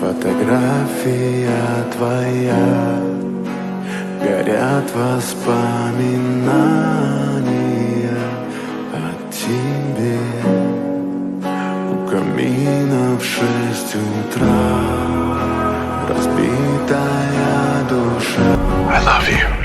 Фотография твоя, горят воспоминания о тебе. У камина в 6 утра разбитая душа. I love you.